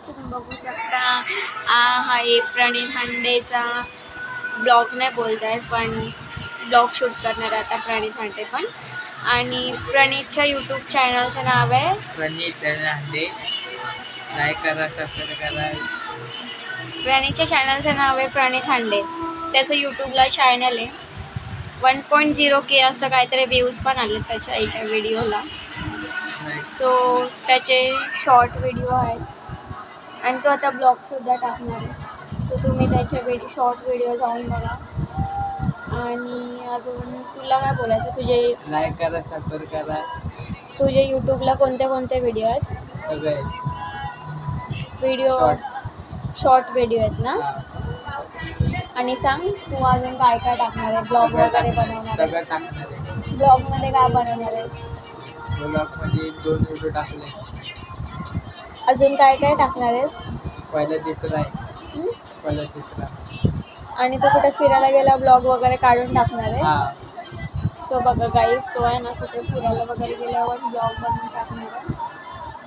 तुम्ही बघू शकता हा एक प्रणित हांडेचा ब्लॉग नाही बोलताय पण ब्लॉग शूट करणार आता प्रणित हांडे पण. आणि प्रणितच्या यूट्यूब चॅनलचं नाव आहे प्रणित हांडे. लाईक करा, सबस्क्राईब करा. प्रणितच्या चॅनलचं नाव आहे प्रणित हांडे. त्याचं यूट्यूबला चॅनल आहे. 1.0K असं काहीतरी व्ह्यूज पण आले त्याच्या एका व्हिडिओला. सो त्याचे शॉर्ट व्हिडिओ आहेत आणि तो आता ब्लॉगसुद्धा टाकणार आहे. सो तुम्ही त्याचे शॉर्ट व्हिडिओ जाऊन बघा. आणि अजून तुला काय बोलायचं, तुझे लाईक करा, सबस्क्राईब करा. तुझे यूट्यूबला कोणते कोणते व्हिडिओ आहेत? सगळे व्हिडिओ शॉर्ट व्हिडिओ आहेत ना? आणि सांग तू अजून काय काय टाकणार आहे? ब्लॉग वगैरे बनवणार आहे? सगळं टाकणार आहे. ब्लॉगमध्ये काय बनवणार आहे? ब्लॉगमध्ये 2 व्हिडिओ टाकले. अजून काय काय टाकणार आहेस? पहिला तिसरा आहे. पहिला तिसरा. आणि तू कुठे फिरायला गेला ब्लॉग वगैरे काढून टाकणार आहे? हां. सो बघा गाईज, तो आहे ना कुठे फिरायला वगैरे गेल्यावर ब्लॉग बनवून टाकणार आहे.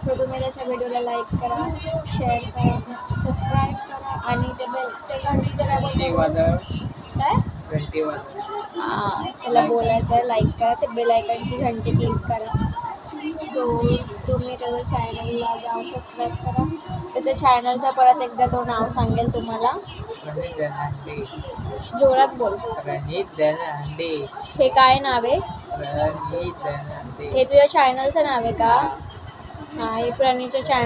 सो तुम्ही त्याच्या व्हिडिओला लाईक करा, शेअर करा, सबस्क्राईब करा आणि ते घंटी काय हां त्याला बोलायचं आहे लाईक करा, ते बेल आयकॉनची घंटी क्लिक करा. सो तुम्ही त्याच्या चॅनलला जाऊन सबस्क्राईब करा. त्याच्या चॅनलचं परत एकदा तो नाव सांगेल तुम्हाला. प्रणित हांडे. जोरात बोल. प्रणित हांडे. हे काय नाव आहे? प्रणित हांडे. हे तुझ्या चॅनलचं नाव आहे का? हां, हे प्रणीतच्या चॅनल